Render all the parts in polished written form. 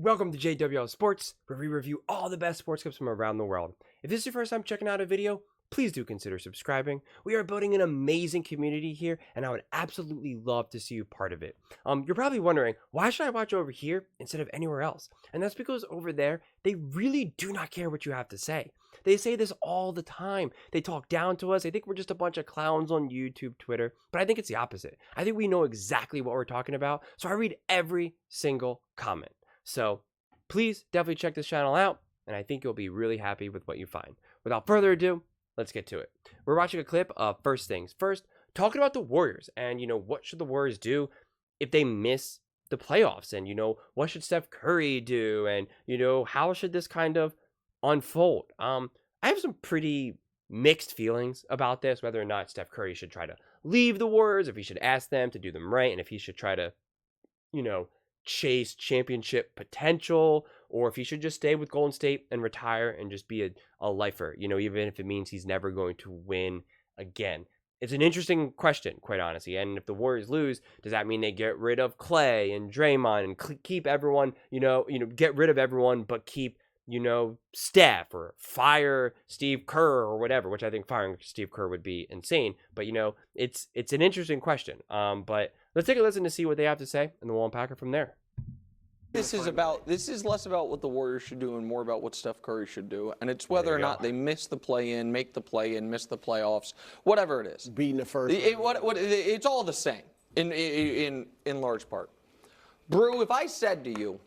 Welcome to JWL Sports, where we review all the best sports clips from around the world. If this is your first time checking out a video, please do consider subscribing. We are building an amazing community here, and I would absolutely love to see you part of it. You're probably wondering, why should I watch over here instead of anywhere else? And that's because over there, they really do not care what you have to say. They say this all the time. They talk down to us. They think we're just a bunch of clowns on YouTube, Twitter. But I think it's the opposite. I think we know exactly what we're talking about. So I read every single comment. So please definitely check this channel out. And I think you'll be really happy with what you find. Without further ado, let's get to it. We're watching a clip of First Things First, talking about the Warriors. And, what should the Warriors do if they miss the playoffs? And, what should Steph Curry do? And, how should this kind of unfold? I have some pretty mixed feelings about this, whether or not Steph Curry should try to leave the Warriors, if he should ask them to do them right, and if he should try to, chase championship potential, or if he should just stay with Golden State and retire and just be a lifer, even if it means he's never going to win again. It's an interesting question, quite honestly. And if the Warriors lose, does that mean they get rid of Clay and Draymond and keep everyone, get rid of everyone, but keep Steph, or fire Steve Kerr or whatever, which I think firing Steve Kerr would be insane. But, it's an interesting question. But let's take a listen to see what they have to say, and then we'll unpack it from there. This is less about what the Warriors should do and more about what Steph Curry should do. And it's whether or not they miss the play-in, make the play-in, miss the playoffs, whatever it is. Beating the first. It's all the same in large part. Brew, if I said to you,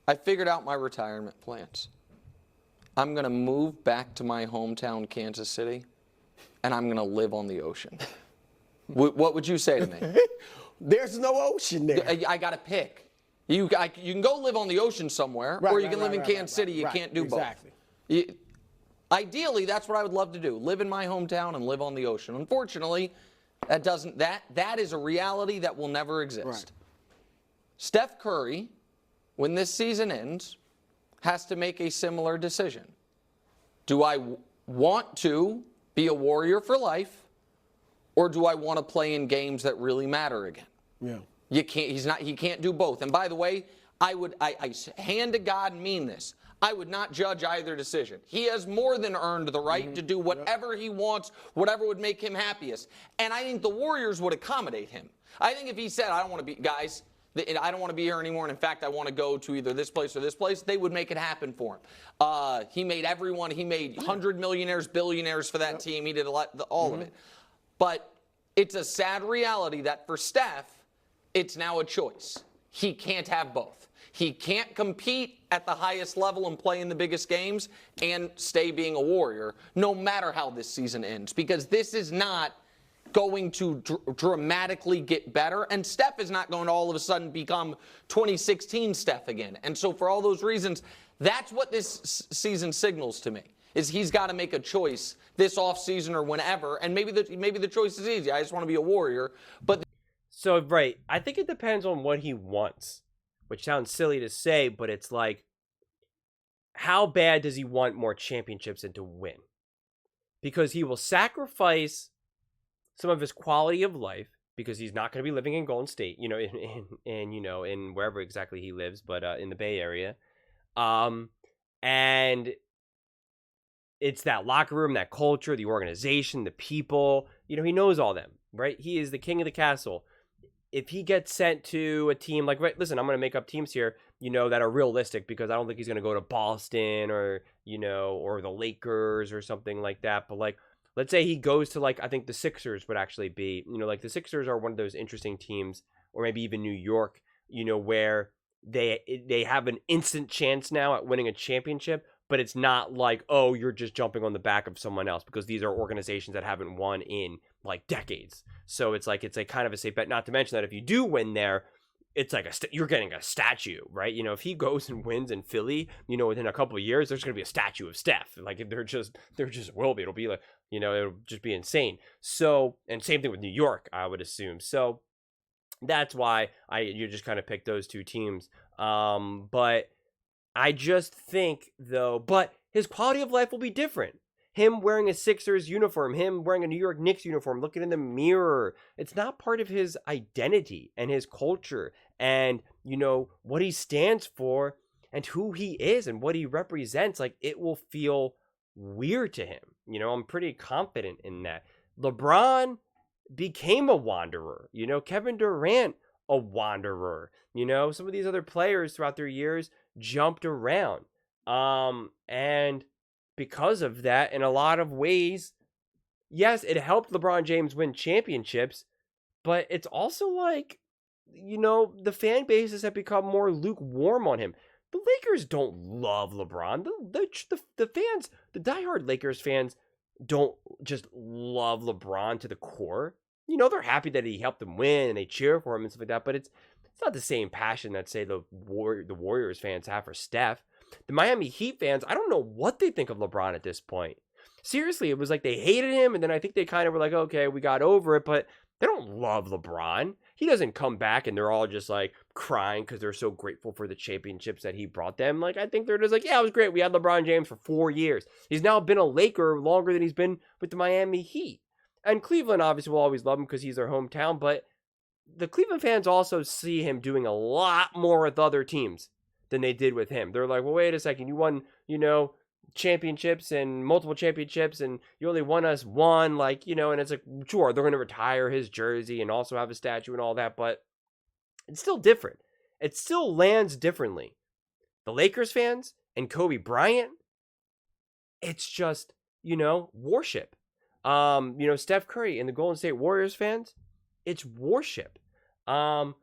I figured out my retirement plans. I'm going to move back to my hometown, Kansas City, and I'm going to live on the ocean. What would you say to me? There's no ocean there. I got to pick. You can go live on the ocean somewhere, or you can live in Kansas City. You can't do both. Exactly. Ideally, that's what I would love to do. Live in my hometown and live on the ocean. Unfortunately, that is a reality that will never exist. Right. Steph Curry, when this season ends, has to make a similar decision. Do I want to be a Warrior for life, or do I want to play in games that really matter again? Yeah. He can't do both. And by the way, I hand to God mean this. I would not judge either decision. He has more than earned the right to do whatever he wants, whatever would make him happiest. And I think the Warriors would accommodate him. I think if he said, I don't want to be, guys, I don't want to be here anymore, and in fact, I want to go to either this place or this place, they would make it happen for him. He made 100 millionaires, billionaires for that team. He did all of it. But it's a sad reality that for Steph, it's now a choice. He can't have both. He can't compete at the highest level and play in the biggest games and stay being a Warrior, no matter how this season ends, because this is not going to dramatically get better, and Steph is not going to all of a sudden become 2016 Steph again. And so for all those reasons, that's what this season signals to me, is he's got to make a choice this offseason or whenever, and maybe the choice is easy. I just want to be a Warrior. But So, right, I think it depends on what he wants, which sounds silly to say, but it's like, how bad does he want more championships and to win? Because he will sacrifice some of his quality of life, because he's not going to be living in Golden State, in wherever exactly he lives, but in the Bay Area. And it's that locker room, that culture, the organization, the people, he knows all them, right? He is the king of the castle. If he gets sent to a team like, right, listen, I'm going to make up teams here, that are realistic, because I don't think he's going to go to Boston or, or the Lakers or something like that. But like, let's say he goes to, like, I think the Sixers would actually be, like the Sixers are one of those interesting teams, or maybe even New York, where they have an instant chance now at winning a championship, but it's not like, oh, you're just jumping on the back of someone else, because these are organizations that haven't won in like decades. So it's like kind of a safe bet. Not to mention that if you do win there, it's like you're getting a statue, right? If he goes and wins in Philly, within a couple of years, there's going to be a statue of Steph. Like there just will be. It'll be like, it'll just be insane. So, and same thing with New York, I would assume. So that's why you just kind of pick those two teams. But I just think, though, but his quality of life will be different. Him wearing a Sixers uniform, him wearing a New York Knicks uniform, looking in the mirror, it's not part of his identity and his culture and, what he stands for and who he is and what he represents, like, it will feel weird to him. I'm pretty confident in that. LeBron became a wanderer. Kevin Durant, a wanderer. Some of these other players throughout their years jumped around. And because of that, in a lot of ways, yes, it helped LeBron James win championships, but it's also like, the fan bases have become more lukewarm on him. The Lakers don't love LeBron. The fans, the diehard Lakers fans, don't just love LeBron to the core. They're happy that he helped them win and they cheer for him and stuff like that, but it's not the same passion that, say, the Warriors fans have for Steph. The Miami Heat fans, I don't know what they think of LeBron at this point. Seriously, it was like they hated him, and then I think they kind of were like, okay, we got over it, but they don't love LeBron. He doesn't come back and they're all just like crying because they're so grateful for the championships that he brought them. Like, I think they're just like, yeah, it was great. We had LeBron James for 4 years. He's now been a Laker longer than he's been with the Miami Heat. And Cleveland obviously will always love him because he's their hometown, but the Cleveland fans also see him doing a lot more with other teams than they did with him. They're like, well, wait a second. You won, championships and multiple championships, and you only won us one, like, and it's like, sure, they're going to retire his jersey and also have a statue and all that, but it's still different. It still lands differently. The Lakers fans and Kobe Bryant, it's just, worship. Steph Curry and the Golden State Warriors fans, it's worship. One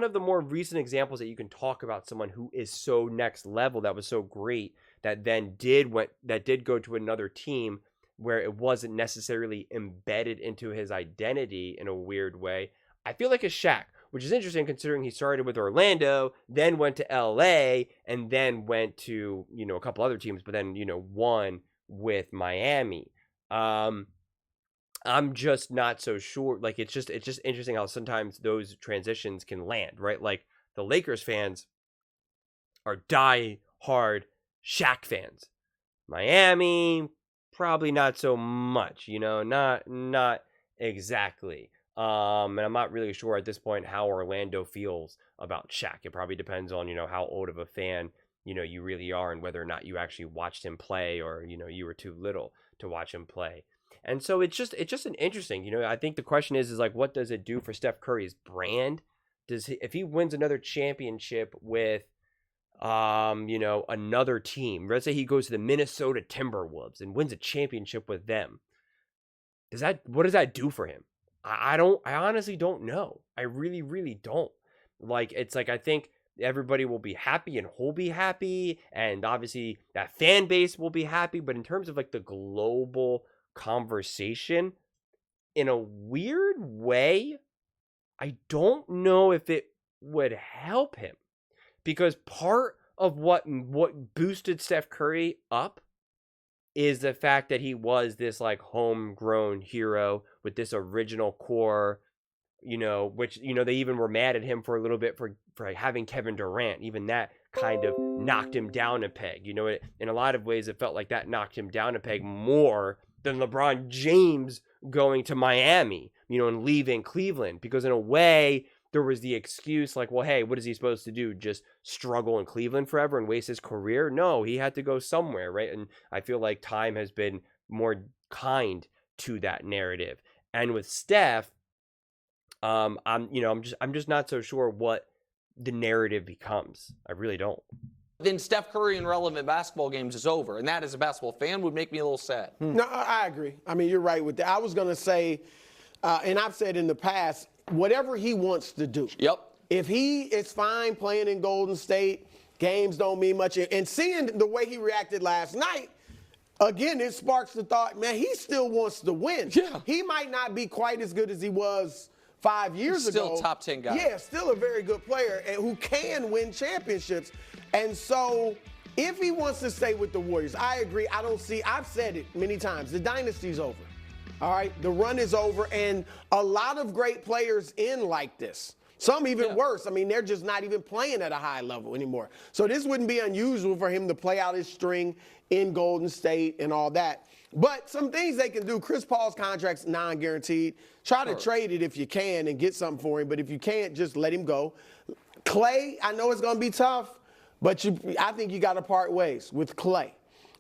of the more recent examples that you can talk about someone who is so next level, that was so great, that then did go to another team where it wasn't necessarily embedded into his identity in a weird way, I feel like is Shaq, which is interesting considering he started with Orlando, then went to LA, and then went to, a couple other teams, but then, won with Miami. I'm just not so sure. Like, it's just interesting how sometimes those transitions can land, right? Like, the Lakers fans are die-hard Shaq fans. Miami, probably not so much, not exactly. And I'm not really sure at this point how Orlando feels about Shaq. It probably depends on, how old of a fan, you really are, and whether or not you actually watched him play, or, you were too little to watch him play. And so it's just an interesting, I think the question is like, what does it do for Steph Curry's brand? If he wins another championship with, another team, let's say he goes to the Minnesota Timberwolves and wins a championship with them, what does that do for him? I honestly don't know. I really, really don't. Like, it's like, I think everybody will be happy and he'll be happy, and obviously that fan base will be happy, but in terms of like the global conversation, in a weird way, I don't know if it would help him, because part of what boosted Steph Curry up is the fact that he was this like homegrown hero with this original core, which, they even were mad at him for a little bit for having Kevin Durant. Even that kind of knocked him down a peg. In a lot of ways, it felt like that knocked him down a peg more than LeBron James going to Miami, and leaving Cleveland, because in a way there was the excuse like, well, hey, what is he supposed to do? Just struggle in Cleveland forever and waste his career? No, he had to go somewhere, right? And I feel like time has been more kind to that narrative. And with Steph, I'm just not so sure what the narrative becomes. I really don't. Then Steph Curry in relevant basketball games is over, and that, as a basketball fan, would make me a little sad. No, I agree. I mean, you're right with that. I was going to say, and I've said in the past, whatever he wants to do. Yep. If he is fine playing in Golden State, games don't mean much. And seeing the way he reacted last night, again, it sparks the thought, man, he still wants to win. Yeah. He might not be quite as good as he was 5 years ago. Still top 10 guy. Yeah, still a very good player and who can win championships. And so if he wants to stay with the Warriors, I agree. I've said it many times, the dynasty's over. All right, the run is over, and a lot of great players in like this. Some even worse. I mean, they're just not even playing at a high level anymore. So this wouldn't be unusual for him to play out his string in Golden State and all that. But some things they can do. Chris Paul's contract's non-guaranteed. Try to trade it if you can and get something for him. But if you can't, just let him go. Clay, I know it's going to be tough, but I think you got to part ways with Clay.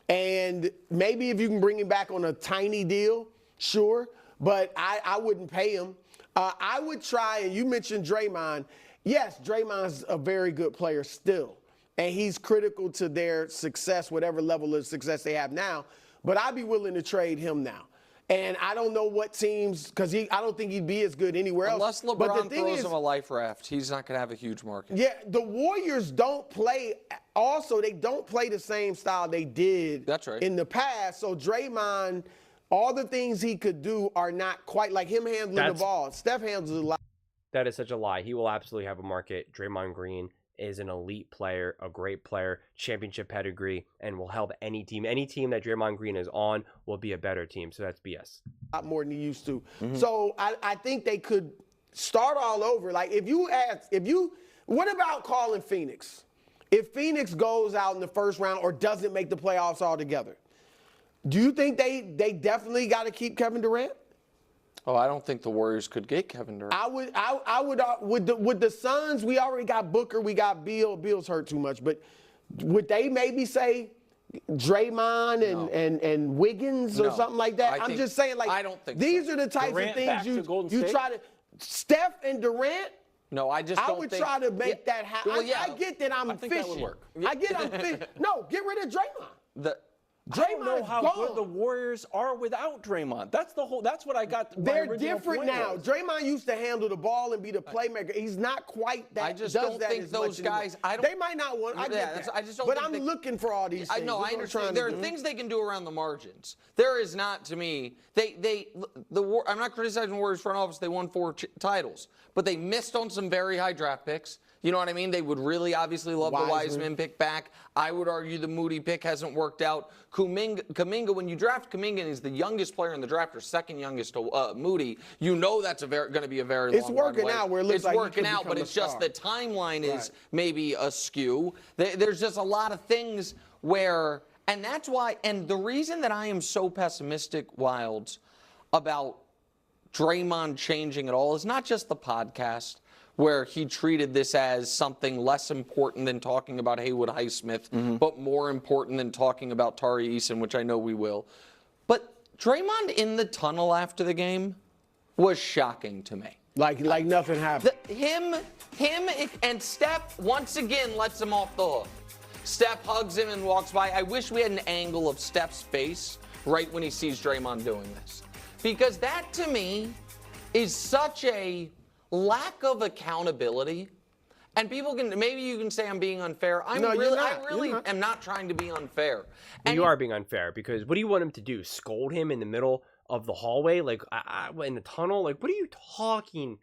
And maybe if you can bring him back on a tiny deal, sure. But I wouldn't pay him. I would try, and you mentioned Draymond. Yes, Draymond's a very good player still. And he's critical to their success, whatever level of success they have now. But I'd be willing to trade him now. And I don't know what teams, because I don't think he'd be as good anywhere else. Unless LeBron throws him a life raft, he's not going to have a huge market. Yeah, the Warriors don't play. Also, they don't play the same style they did in the past. So Draymond, all the things he could do are not quite like him handling the ball. Steph handles it a lot. That is such a lie. He will absolutely have a market. Draymond Green is an elite player, a great player, championship pedigree, and will help any team. Any team that Draymond Green is on will be a better team. So that's BS. A lot more than he used to. So I think they could start all over. Like what about calling Phoenix? If Phoenix goes out in the first round or doesn't make the playoffs altogether, do you think they definitely got to keep Kevin Durant? Oh, I don't think the Warriors could get Kevin Durant. I would with the Suns, we already got Booker, we got Beal. Beal's hurt too much, but would they maybe say Draymond and Wiggins or something like that? I'm just saying, like, I don't think these are the types Durant of things you try to. Steph and Durant. No, I just don't I would try to make that happen. Well, yeah, I get that I'm think fishing. that would work. I get I'm fishing. No, get rid of Draymond. I don't know how good the Warriors are without Draymond. That's what I got. They're different now. Draymond used to handle the ball and be the playmaker. He's not quite that. I just don't think those guys. They might not want. I get that. I just don't. But I'm looking for all these things. I understand. There are things they can do around the margins. There is not, to me. I'm not criticizing the Warriors front office. They won 4 titles, but they missed on some very high draft picks. You know what I mean? They would really obviously love the Wiseman pick back. I would argue the Moody pick hasn't worked out. Kuminga, when you draft Kuminga, and he's the youngest player in the draft, or second youngest to Moody, you know that's going to be a very long runway. It's working out where it looks like it's working out, but it's just the timeline is maybe askew. There's just a lot of things where, and that's why, and the reason that I am so pessimistic, Wilds, about Draymond changing it all is not just the podcast, where he treated this as something less important than talking about Haywood Highsmith, but more important than talking about Tari Eason, which I know we will. But Draymond in the tunnel after the game was shocking to me. Like nothing happened. Him and Steph, once again, lets him off the hook. Steph hugs him and walks by. I wish we had an angle of Steph's face right when he sees Draymond doing this. Because that, to me, is such a lack of accountability. And people maybe you can say I'm being unfair. I really am not trying to be unfair. And you are being unfair, because what do you want him to do? Scold him in the middle of the hallway? Like, in the tunnel? Like, what are you talking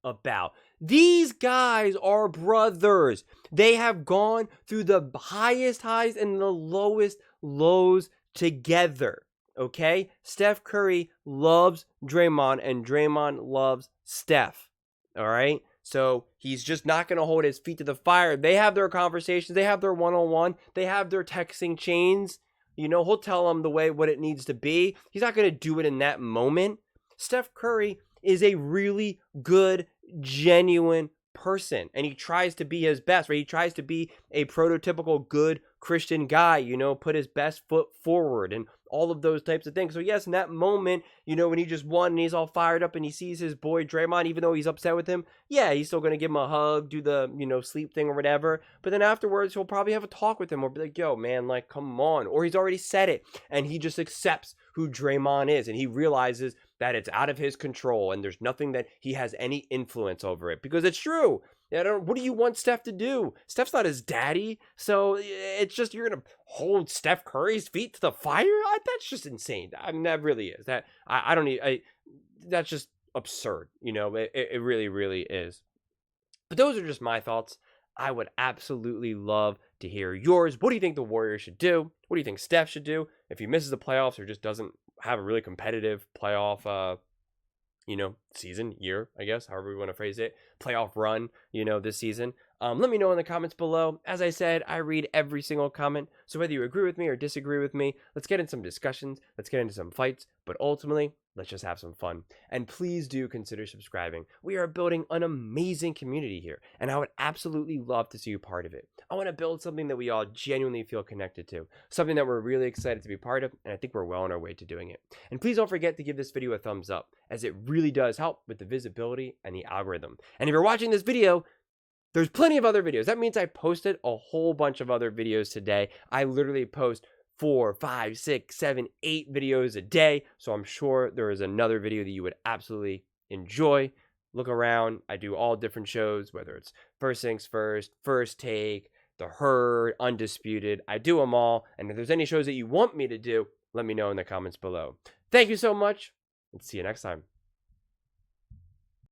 about? These guys are brothers. They have gone through the highest highs and the lowest lows together. Okay? Steph Curry loves Draymond, and Draymond loves Steph. All right? So he's just not going to hold his feet to the fire. They have their conversations. They have their one-on-one. They have their texting chains. You know, he'll tell them what it needs to be. He's not going to do it in that moment. Steph Curry is a really good, genuine person, and he tries to be his best, right? He tries to be a prototypical good Christian guy, you know, put his best foot forward and all of those types of things. So yes, in that moment, you know, when he just won and he's all fired up and he sees his boy Draymond, even though he's upset with him, yeah, he's still going to give him a hug, do the, you know, sleep thing or whatever. But then afterwards, he'll probably have a talk with him or be like, yo, man, like, come on. Or he's already said it and he just accepts who Draymond is, and he realizes that it's out of his control and there's nothing that he has any influence over it, because it's true. What do you want Steph to do? Steph's not his daddy. So it's just, you're going to hold Steph Curry's feet to the fire? That's just insane. I mean, that really is. That's just absurd. You know, it really, really is. But those are just my thoughts. I would absolutely love to hear yours. What do you think the Warriors should do? What do you think Steph should do if he misses the playoffs or just doesn't have a really competitive playoff season, year, I guess, however we want to phrase it, playoff run, you know, this season? Let me know in the comments below. As I said, I read every single comment. So whether you agree with me or disagree with me, let's get in some discussions. Let's get into some fights. But ultimately, let's just have some fun. And please do consider subscribing. We are building an amazing community here, and I would absolutely love to see you part of it. I want to build something that we all genuinely feel connected to, something that we're really excited to be part of, and I think we're well on our way to doing it. And please don't forget to give this video a thumbs up, as it really does help with the visibility and the algorithm. And if you're watching this video, there's plenty of other videos. That means I posted a whole bunch of other videos today. I literally post 4, 5, 6, 7, 8 videos a day. So I'm sure there is another video that you would absolutely enjoy. Look around. I do all different shows, whether it's First Things First, First Take, The Herd, Undisputed. I do them all. And if there's any shows that you want me to do, let me know in the comments below. Thank you so much, and see you next time.